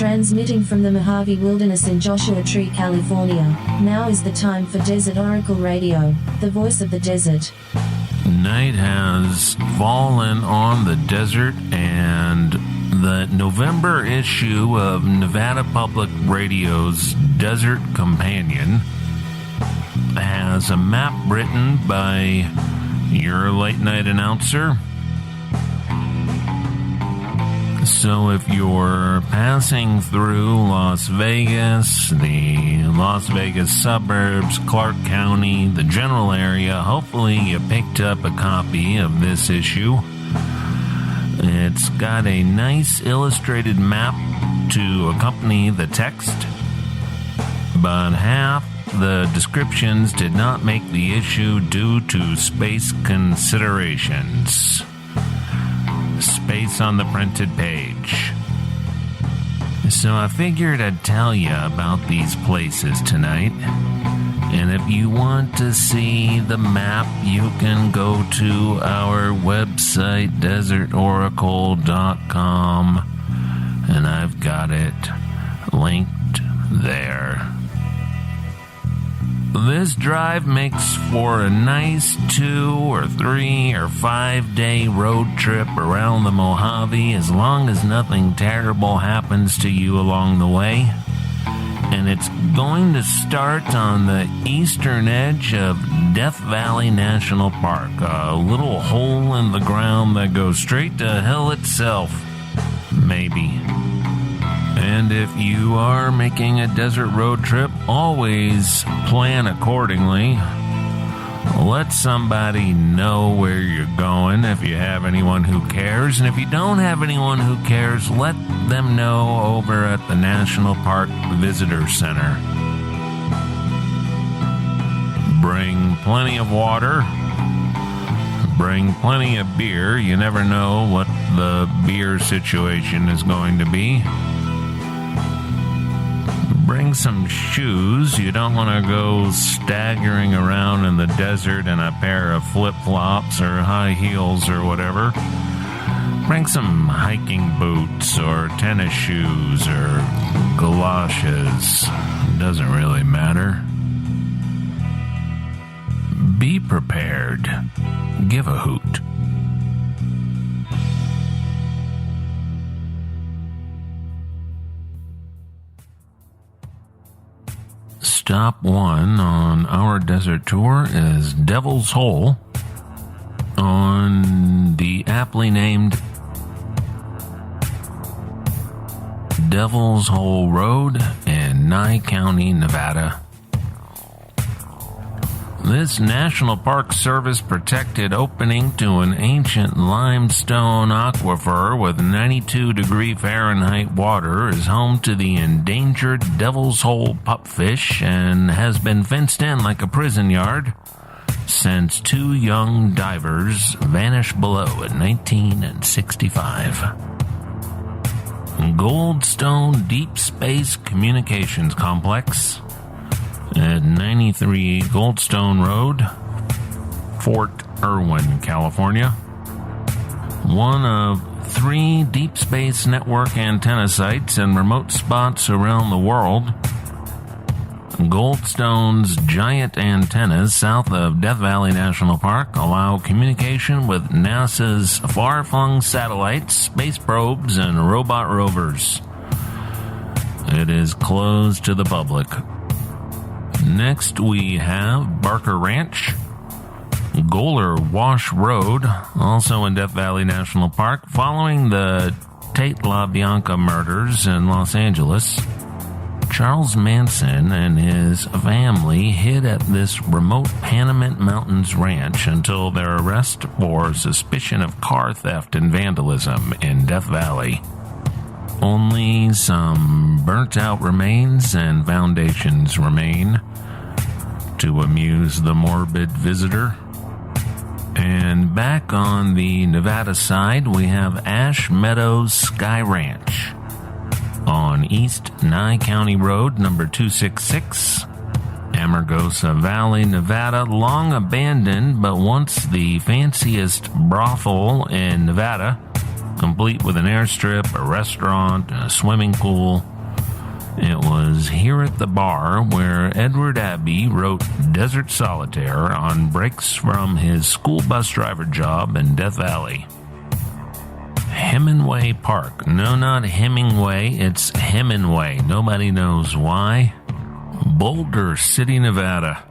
Transmitting from the Mojave Wilderness in Joshua Tree, California, now is the time for Desert Oracle Radio, the voice of the desert. Night has fallen on the desert, and the November issue of Nevada Public Radio's Desert Companion has a map written by your late-night announcer. So if you're passing through Las Vegas, the Las Vegas suburbs, Clark County, the general area, hopefully you picked up a copy of this issue. It's got a nice illustrated map to accompany the text, but half the descriptions did not make the issue due to space considerations. Space on the printed page. So I figured I'd tell you about these places tonight. And if you want to see the map, you can go to our website, desertoracle.com, and I've got it linked there. This drive makes for a nice 2 or 3 or 5 day road trip around the Mojave, as long as nothing terrible happens to you along the way. And it's going to start on the eastern edge of Death Valley National Park, a little hole in the ground that goes straight to hell itself, maybe. And if you are making a desert road trip, always plan accordingly. Let somebody know where you're going if you have anyone who cares. And if you don't have anyone who cares, let them know over at the National Park Visitor Center. Bring plenty of water. Bring plenty of beer. You never know what the beer situation is going to be. Bring some shoes. You don't want to go staggering around in the desert in a pair of flip-flops or high heels or whatever. Bring some hiking boots or tennis shoes or galoshes. Doesn't really matter. Be prepared. Give a hoot. Stop 1 on our desert tour is Devil's Hole on the aptly named Devil's Hole Road in Nye County, Nevada. This National Park Service protected opening to an ancient limestone aquifer with 92-degree Fahrenheit water is home to the endangered Devil's Hole pupfish and has been fenced in like a prison yard since 2 young divers vanished below in 1965. Goldstone Deep Space Communications Complex at 93 Goldstone Road, Fort Irwin, California. One of 3 Deep Space Network antenna sites in remote spots around the world. Goldstone's giant antennas south of Death Valley National Park allow communication with NASA's far-flung satellites, space probes, and robot rovers. It is closed to the public. Next, we have Barker Ranch, Goler Wash Road, also in Death Valley National Park. Following the Tate LaBianca murders in Los Angeles, Charles Manson and his family hid at this remote Panamint Mountains ranch until their arrest for suspicion of car theft and vandalism in Death Valley. Only some burnt-out remains and foundations remain to amuse the morbid visitor. And back on the Nevada side, we have Ash Meadows Sky Ranch on East Nye County Road, number 266, Amargosa Valley, Nevada. Long abandoned, but once the fanciest brothel in Nevada, complete with an airstrip, a restaurant, a swimming pool. It was here at the bar where Edward Abbey wrote Desert Solitaire on breaks from his school bus driver job in Death Valley. Hemingway Park. No, not Hemingway, it's Hemingway. Nobody knows why. Boulder City, Nevada.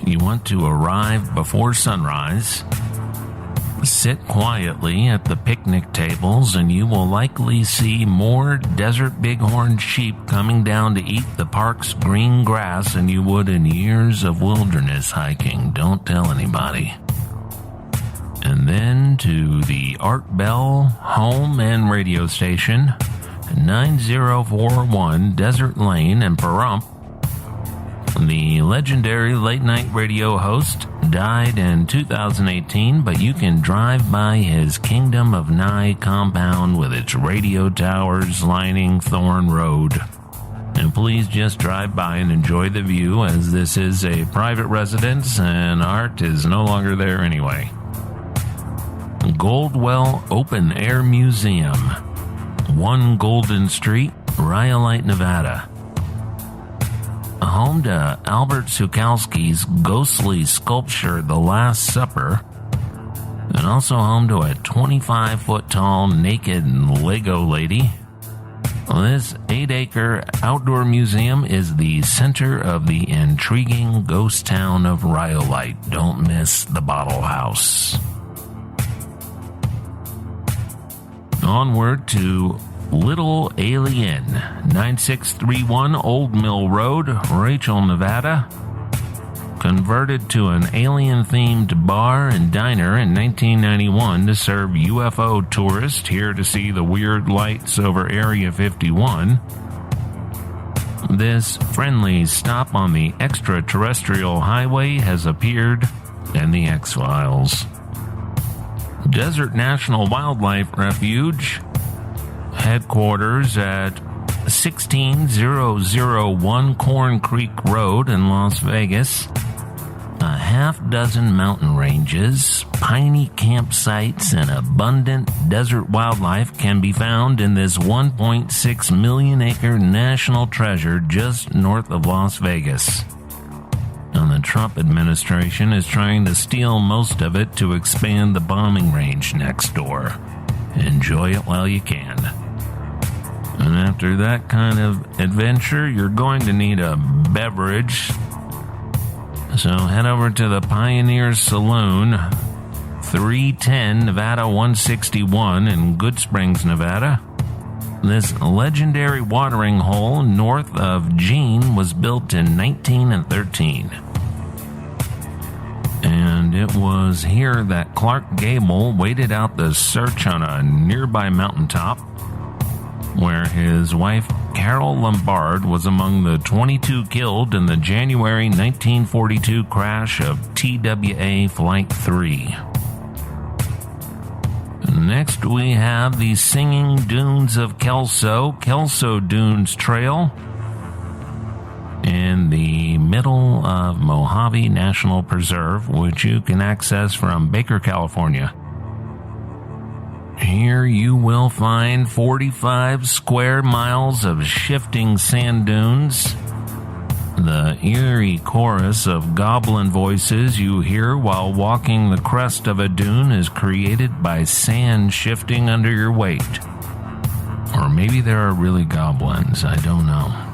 You want to arrive before sunrise. Sit quietly at the picnic tables and you will likely see more desert bighorn sheep coming down to eat the park's green grass than you would in years of wilderness hiking. Don't tell anybody. And then to the Art Bell home and radio station, 9041 Desert Lane in Pahrump. The legendary late-night radio host died in 2018, but you can drive by his Kingdom of Nye compound with its radio towers lining Thorn Road. And please just drive by and enjoy the view, as this is a private residence and Art is no longer there anyway. Goldwell Open Air Museum, 1 Golden Street, Rhyolite, Nevada. Home to Albert Sukowski's ghostly sculpture, The Last Supper, and also home to a 25-foot-tall naked Lego lady. This 8-acre outdoor museum is the center of the intriguing ghost town of Rhyolite. Don't miss the Bottle House. Onward to Little Alien, 9631 Old Mill Road, Rachel, Nevada. Converted to an alien-themed bar and diner in 1991 to serve UFO tourists here to see the weird lights over Area 51. This friendly stop on the extraterrestrial highway has appeared in the X-Files. Desert National Wildlife Refuge, headquarters at 16001 Corn Creek Road in Las Vegas. A half-dozen mountain ranges, piney campsites, and abundant desert wildlife can be found in this 1.6 million acre national treasure just north of Las Vegas. And the Trump administration is trying to steal most of it to expand the bombing range next door. Enjoy it while you can. And after that kind of adventure, you're going to need a beverage. So head over to the Pioneer Saloon, 310 Nevada 161 in Good Springs, Nevada. This legendary watering hole north of Jean was built in 1913. And it was here that Clark Gable waited out the search on a nearby mountaintop, where his wife Carol Lombard was among the 22 killed in the January 1942 crash of TWA Flight 3. Next we have the Singing Dunes of Kelso, Kelso Dunes Trail, in the middle of Mojave National Preserve, which you can access from Baker, California. Here you will find 45 square miles of shifting sand dunes. The eerie chorus of goblin voices you hear while walking the crest of a dune is created by sand shifting under your weight. Or maybe there are really goblins, I don't know.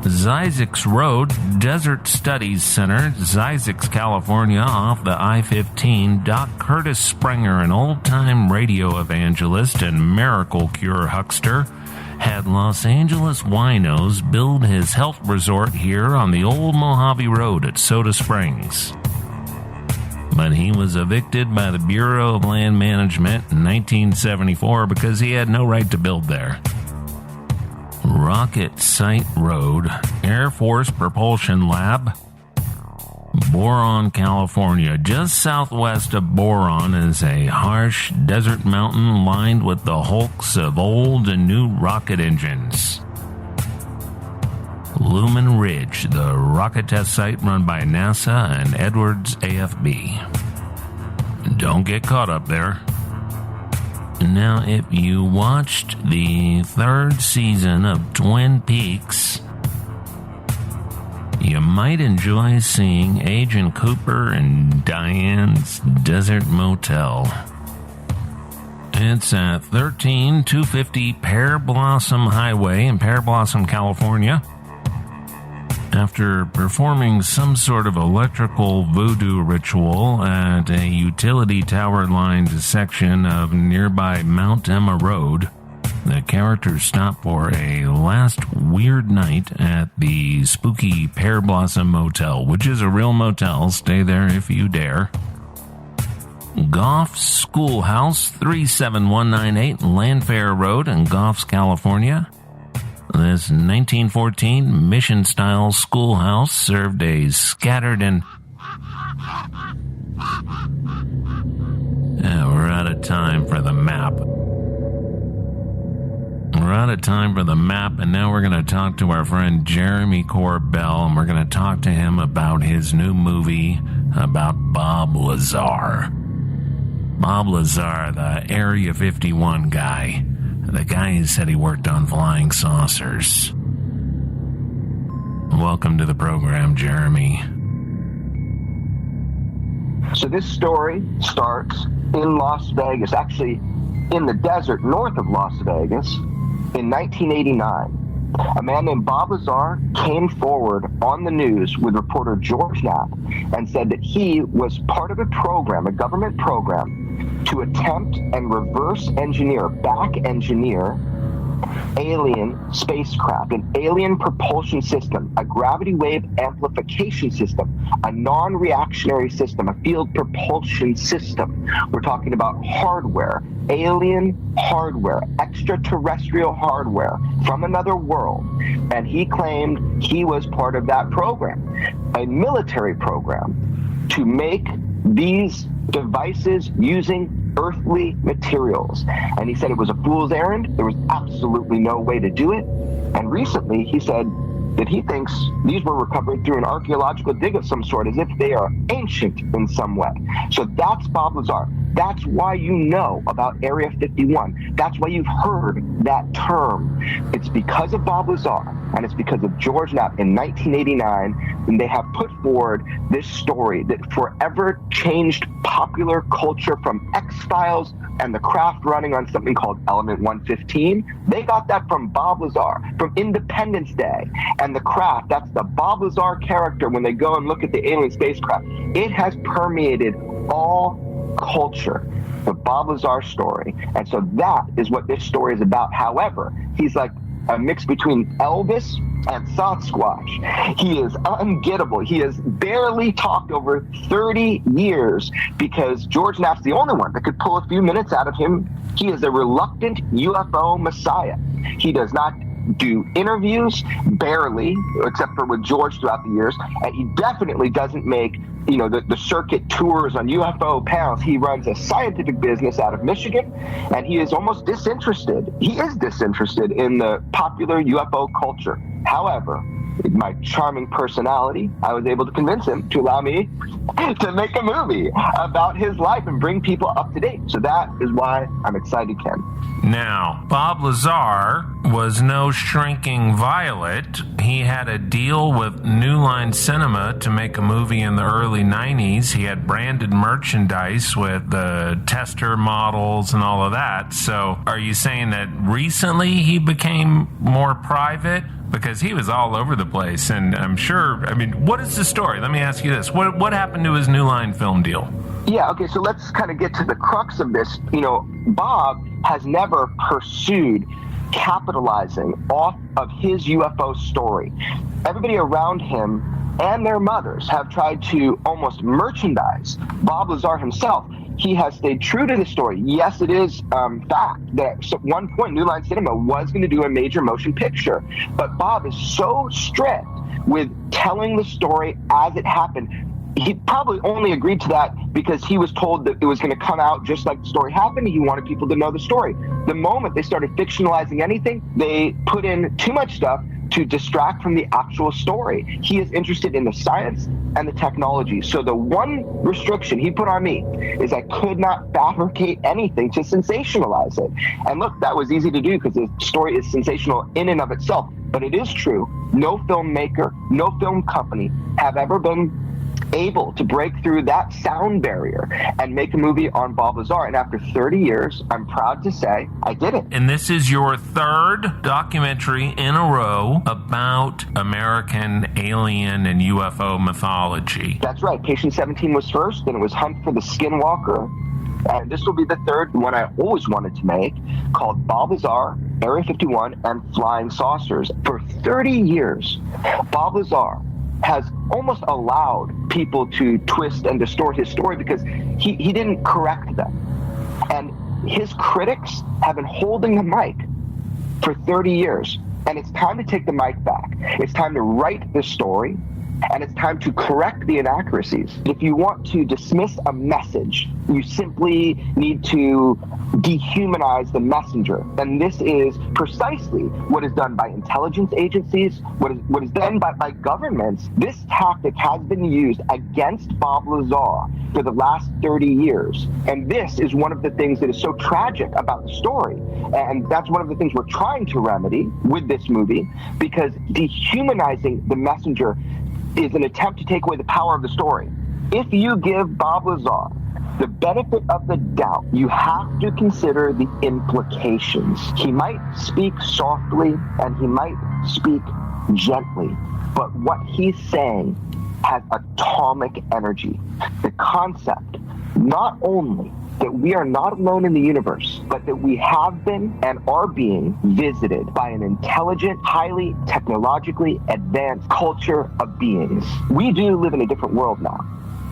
Zzyzx Road, Desert Studies Center, Zzyzx, California, off the I-15. Doc Curtis Springer, an old-time radio evangelist and miracle cure huckster, had Los Angeles winos build his health resort here on the old Mojave Road at Soda Springs. But he was evicted by the Bureau of Land Management in 1974 because he had no right to build there. Rocket Site Road, Air Force Propulsion Lab, Boron, California. Just southwest of Boron is a harsh desert mountain lined with the hulks of old and new rocket engines. Lumen Ridge, the rocket test site run by NASA and Edwards AFB. Don't get caught up there. Now, if you watched the third season of Twin Peaks, you might enjoy seeing Agent Cooper in Diane's Desert Motel. It's at 13250 Pear Blossom Highway in Pear Blossom, California. After performing some sort of electrical voodoo ritual at a utility tower-lined section of nearby Mount Emma Road, the characters stop for a last weird night at the spooky Pear Blossom Motel, which is a real motel. Stay there if you dare. Goff's Schoolhouse, 37198 Landfair Road in Goffs, California. This 1914 mission-style schoolhouse served a scattered and... we're out of time for the map. We're out of time for the map, and now we're going to talk to our friend Jeremy Corbell, and we're going to talk to him about his new movie about Bob Lazar. Bob Lazar, the Area 51 guy. The guy who said he worked on flying saucers. Welcome to the program, Jeremy. So this story starts in Las Vegas, actually in the desert north of Las Vegas, in 1989. A man named Bob Lazar came forward on the news with reporter George Knapp and said that he was part of a program, a government program, to attempt and reverse engineer, back engineer alien spacecraft, an alien propulsion system, a gravity wave amplification system, a non-reactionary system, a field propulsion system. We're talking about hardware, alien hardware, extraterrestrial hardware from another world. And he claimed he was part of that program, a military program to make these devices using earthly materials. And he said it was a fool's errand. There was absolutely no way to do it. And recently he said that he thinks these were recovered through an archaeological dig of some sort, as if they are ancient in some way. So that's Bob Lazar. That's why you know about Area 51. That's why you've heard that term. It's because of Bob Lazar, and it's because of George Knapp in 1989, and they have put forward this story that forever changed popular culture from X-Files and the craft running on something called Element 115. They got that from Bob Lazar, from Independence Day. And the craft, that's the Bob Lazar character when they go and look at the alien spacecraft. It has permeated all culture, the Bob Lazar story. And so that is what this story is about. However, he's like a mix between Elvis and Sasquatch. He is ungettable. He has barely talked over 30 years because George Knapp's the only one that could pull a few minutes out of him. He is a reluctant UFO messiah. He does not do interviews, barely, except for with George throughout the years, and he definitely doesn't make the circuit tours on UFO panels. He runs a scientific business out of Michigan, and he is almost disinterested. He is disinterested in the popular UFO culture. However, with my charming personality, I was able to convince him to allow me to make a movie about his life and bring people up to date. So that is why I'm excited, Ken. Now, Bob Lazar was no shrinking violet. He had a deal with New Line Cinema to make a movie in the early 90s. He had branded merchandise with the tester models and all of that. So are you saying that recently he became more private? Because he was all over the place, and I'm sure, what is the story? Let me ask you this. What happened to his New Line film deal? Yeah, okay, so let's kind of get to the crux of this. Bob has never pursued capitalizing off of his UFO story. Everybody around him and their mothers have tried to almost merchandise Bob Lazar himself. He has stayed true to the story. Yes, it is fact that at one point New Line Cinema was going to do a major motion picture, but Bob is so strict with telling the story as it happened. He probably only agreed to that because he was told that it was going to come out just like the story happened. He wanted people to know the story. The moment they started fictionalizing anything, they put in too much stuff to distract from the actual story. He is interested in the science and the technology. So the one restriction he put on me is I could not fabricate anything to sensationalize it. And look, that was easy to do because the story is sensational in and of itself. But it is true, no filmmaker, no film company have ever been able to break through that sound barrier and make a movie on Bob Lazar. And after 30 years, I'm proud to say I did it. And this is your third documentary in a row about American alien and UFO mythology. That's right. Patient 17 was first, then it was Hunt for the Skinwalker. And this will be the third one I always wanted to make, called Bob Lazar, Area 51, and Flying Saucers. For 30 years, Bob Lazar has almost allowed people to twist and distort his story because he didn't correct them. And his critics have been holding the mic for 30 years. And it's time to take the mic back. It's time to write this story, and it's time to correct the inaccuracies. If you want to dismiss a message, you simply need to dehumanize the messenger. And this is precisely what is done by intelligence agencies, what is done by governments. This tactic has been used against Bob Lazar for the last 30 years. And this is one of the things that is so tragic about the story. And that's one of the things we're trying to remedy with this movie, because dehumanizing the messenger is an attempt to take away the power of the story. If you give Bob Lazar the benefit of the doubt, you have to consider the implications. He might speak softly and he might speak gently, but what he's saying has atomic energy. The concept, not only that we are not alone in the universe, but that we have been and are being visited by an intelligent, highly technologically advanced culture of beings. We do live in a different world now.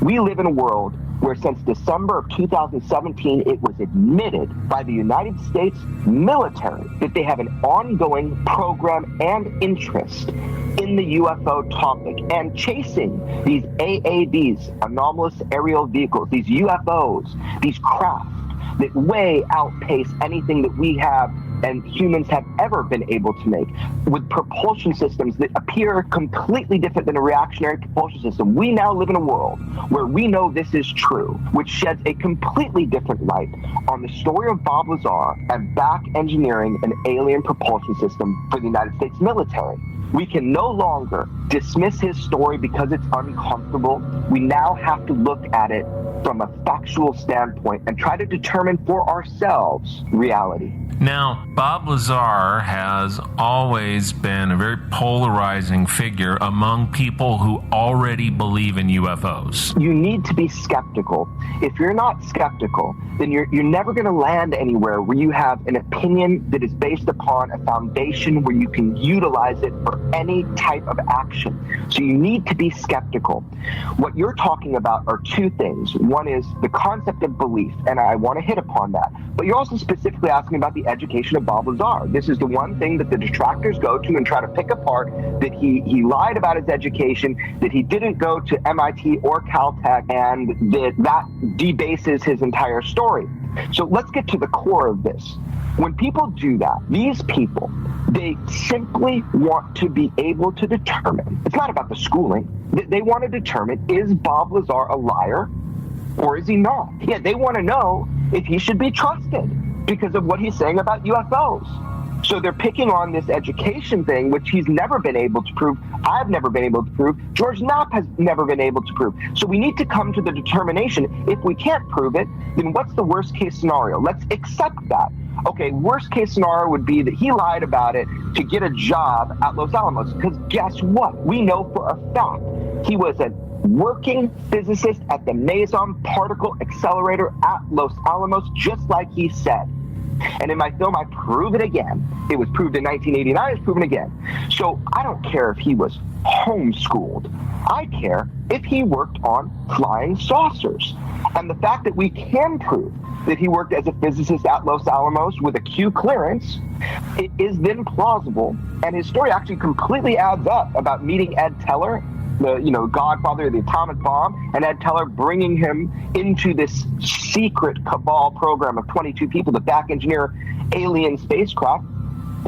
We live in a world where since December of 2017, it was admitted by the United States military that they have an ongoing program and interest in the UFO topic and chasing these AAVs, anomalous aerial vehicles, these UFOs, these craft that way outpace anything that we have and humans have ever been able to make, with propulsion systems that appear completely different than a reactionary propulsion system. We now live in a world where we know this is true, which sheds a completely different light on the story of Bob Lazar and back engineering an alien propulsion system for the United States military. We can no longer dismiss his story because it's uncomfortable. We now have to look at it from a factual standpoint and try to determine for ourselves reality. Now, Bob Lazar has always been a very polarizing figure among people who already believe in UFOs. You need to be skeptical. If you're not skeptical, then you're never going to land anywhere where you have an opinion that is based upon a foundation where you can utilize it for any type of action. So you need to be skeptical. What you're talking about are two things. One is the concept of belief, and I want to hit upon that. But you're also specifically asking about the education of Bob Lazar. This is the one thing that the detractors go to and try to pick apart, that he lied about his education, that he didn't go to MIT or Caltech, and that debases his entire story. So let's get to the core of this. When people do that, these people, they simply want to be able to determine, it's not about the schooling, they want to determine, is Bob Lazar a liar or is he not? Yeah, they want to know if he should be trusted because of what he's saying about UFOs. So they're picking on this education thing, which he's never been able to prove. I've never been able to prove. George Knapp has never been able to prove. So we need to come to the determination, if we can't prove it, then what's the worst case scenario? Let's accept that. Okay, worst case scenario would be that he lied about it to get a job at Los Alamos. Because guess what? We know for a fact he was a working physicist at the Meson Particle Accelerator at Los Alamos, just like he said. And in my film, I prove it again. It was proved in 1989, it's proven again. So I don't care if he was homeschooled. I care if he worked on flying saucers. And the fact that we can prove that he worked as a physicist at Los Alamos with a Q clearance, it is then plausible. And his story actually completely adds up about meeting Ed Teller, the godfather of the atomic bomb, and Ed Teller bringing him into this secret cabal program of 22 people to back engineer alien spacecraft.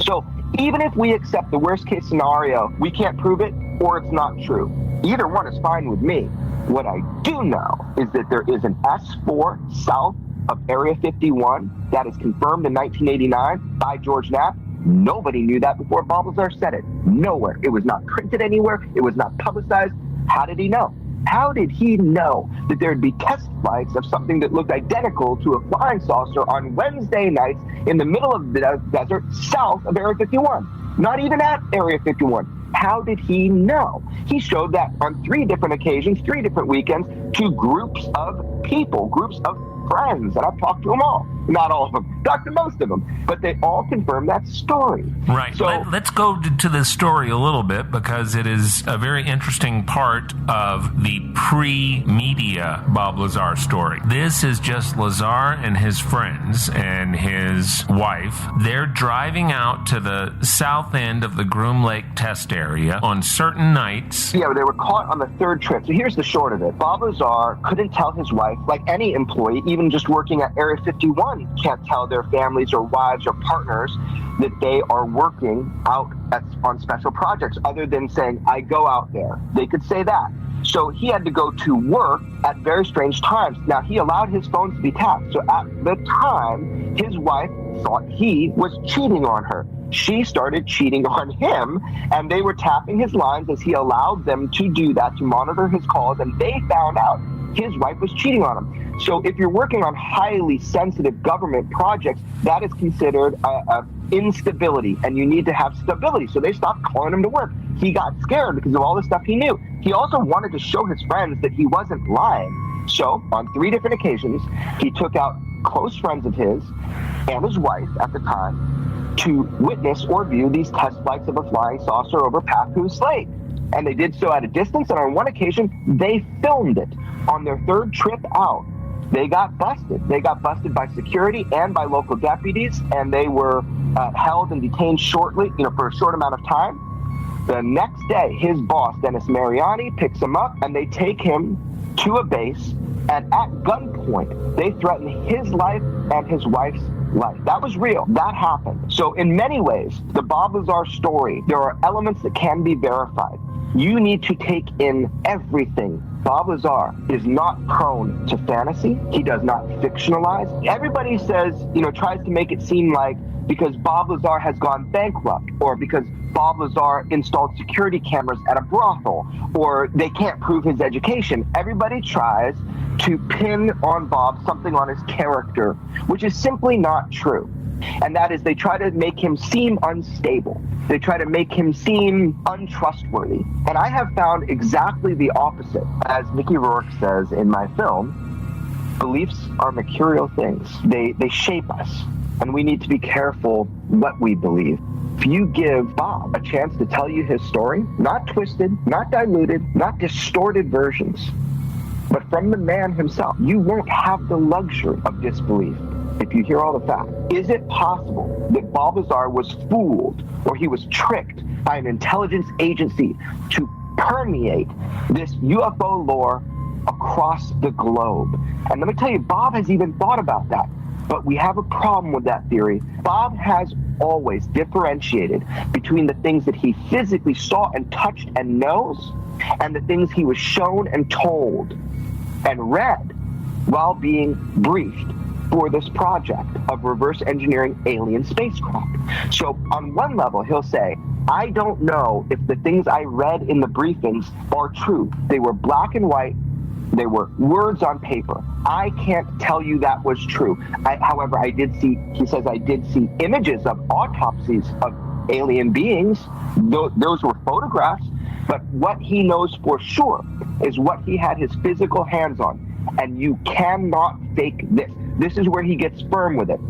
So Even if we accept the worst case scenario, we can't prove it or it's not true. Either one is fine with me. What I do know is that there is an S4 south of Area 51 that is confirmed in 1989 by George Knapp. Nobody knew that before Bob Lazar said it. Nowhere. It was not printed anywhere. It was not publicized. How did he know? How did he know that there'd be test flights of something that looked identical to a flying saucer on Wednesday nights in the middle of the desert south of Area 51? Not even at Area 51. How did he know? He showed that on 3 different occasions, 3 different weekends, to groups of people, groups of friends, and I've talked to them all. Not all of them, talked to most of them, but they all confirm that story. Right. So Let's go to this story a little bit because it is a very interesting part of the pre-media Bob Lazar story. This is just Lazar and his friends and his wife. They're driving out to the south end of the Groom Lake test area on certain nights. Yeah, they were caught on the 3rd trip. So here's the short of it. Bob Lazar couldn't tell his wife, like any employee, even just working at Area 51, can't tell their families or wives or partners that they are working out on special projects other than saying, I go out there. They could say that. So he had to go to work at very strange times. Now, he allowed his phone to be tapped. So at the time, his wife thought he was cheating on her. She started cheating on him, and they were tapping his lines as he allowed them to do that, to monitor his calls, and they found out his wife was cheating on him. So if you're working on highly sensitive government projects, that is considered a instability, and you need to have stability. So they stopped calling him to work. He got scared because of all the stuff he knew. He also wanted to show his friends that he wasn't lying. So on 3 different occasions, he took out close friends of his and his wife at the time to witness or view these test flights of a flying saucer over Papoose Lake. And they did so at a distance, and on one occasion, they filmed it. On their 3rd trip out, they got busted. They got busted by security and by local deputies, and they were held and detained shortly, for a short amount of time. The next day, his boss, Dennis Mariani, picks him up, and they take him to a base, and at gunpoint, they threaten his life and his wife's life. That was real. That happened. So in many ways, the Bob Lazar story, there are elements that can be verified. You need to take in everything. Bob Lazar is not prone to fantasy. He does not fictionalize. Everybody says, tries to make it seem like because Bob Lazar has gone bankrupt, or because Bob Lazar installed security cameras at a brothel, or they can't prove his education. Everybody tries to pin on Bob something on his character, which is simply not true. And that is, they try to make him seem unstable. They try to make him seem untrustworthy. And I have found exactly the opposite. As Mickey Rourke says in my film, beliefs are mercurial things. They shape us. And we need to be careful what we believe. If you give Bob a chance to tell you his story, not twisted, not diluted, not distorted versions, but from the man himself, you won't have the luxury of disbelief. If you hear all the facts, is it possible that Bob Lazar was fooled or he was tricked by an intelligence agency to permeate this UFO lore across the globe? And let me tell you, Bob has even thought about that. But we have a problem with that theory. Bob has always differentiated between the things that he physically saw and touched and knows, and the things he was shown and told and read while being briefed for this project of reverse engineering alien spacecraft. So on one level, he'll say, I don't know if the things I read in the briefings are true. They were black and white. They were words on paper. I can't tell you that was true. However, I did see images of autopsies of alien beings. Those were photographs. But what he knows for sure is what he had his physical hands on. And you cannot fake this. This is where he gets firm with it.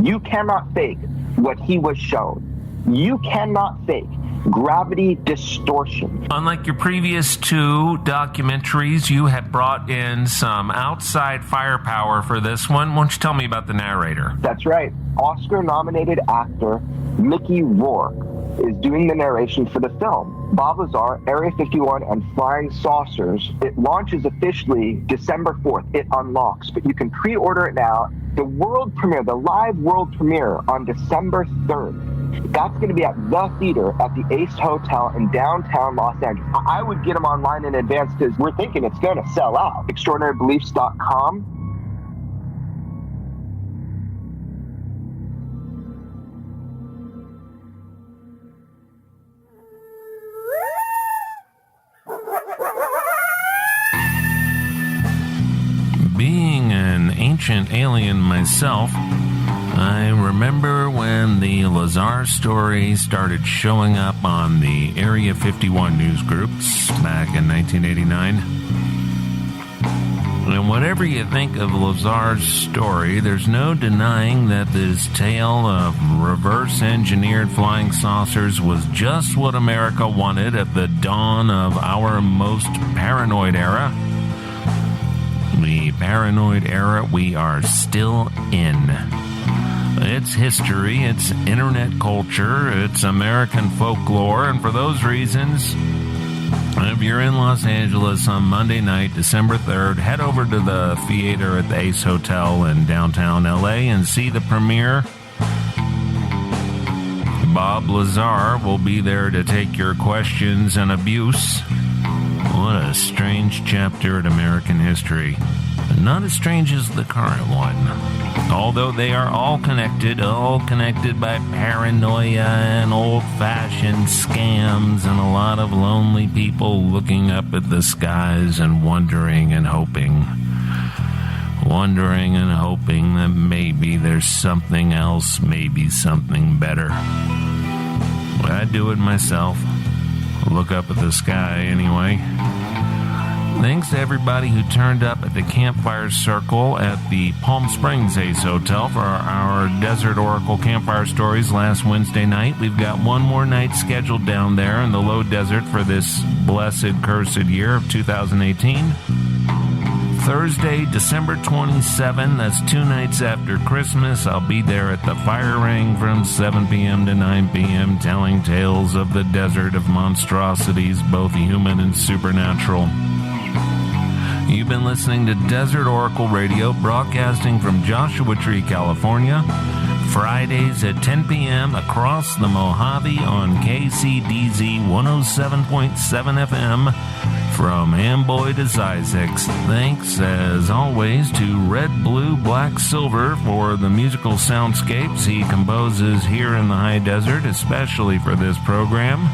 You cannot fake what he was shown. You cannot fake gravity distortion. Unlike your previous 2 documentaries, you had brought in some outside firepower for this one. Why don't you tell me about the narrator? That's right. Oscar-nominated actor Mickey Rourke is doing the narration for the film. Bob Lazar, Area 51, and Flying Saucers. It launches officially December 4th. It unlocks, but you can pre-order it now. The world premiere, the live world premiere on December 3rd. That's going to be at the theater at the Ace Hotel in downtown Los Angeles. I would get them online in advance because we're thinking it's going to sell out. ExtraordinaryBeliefs.com. Being an ancient alien myself, I remember when the Lazar story started showing up on the Area 51 news groups back in 1989. And whatever you think of Lazar's story, there's no denying that this tale of reverse-engineered flying saucers was just what America wanted at the dawn of our most paranoid era. The paranoid era we are still in. It's history, it's internet culture, it's American folklore, and for those reasons, if you're in Los Angeles on Monday night, December 3rd, head over to the theater at the Ace Hotel in downtown LA and see the premiere. Bob Lazar will be there to take your questions and abuse. What a strange chapter in American history. Not as strange as the current one. Although they are all connected by paranoia and old-fashioned scams and a lot of lonely people looking up at the skies and wondering and hoping that maybe there's something else, maybe something better. I do it myself. Look up at the sky anyway. Thanks to everybody who turned up at the Campfire Circle at the Palm Springs Ace Hotel for our Desert Oracle Campfire Stories last Wednesday night. We've got one more night scheduled down there in the low desert for this blessed, cursed year of 2018. Thursday, December 27, that's 2 nights after Christmas. I'll be there at the Fire Ring from 7 p.m. to 9 p.m. telling tales of the desert of monstrosities, both human and supernatural. You've been listening to Desert Oracle Radio, broadcasting from Joshua Tree, California, Fridays at 10 p.m. across the Mojave on KCDZ 107.7 FM from Amboy to Zyzex. Thanks, as always, to Red, Blue, Black, Silver for the musical soundscapes he composes here in the high desert, especially for this program.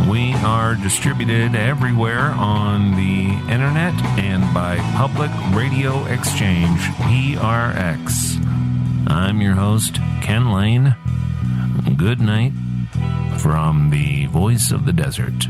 We are distributed everywhere on the internet and by Public Radio Exchange, PRX. I'm your host, Ken Lane. Good night from the Voice of the Desert.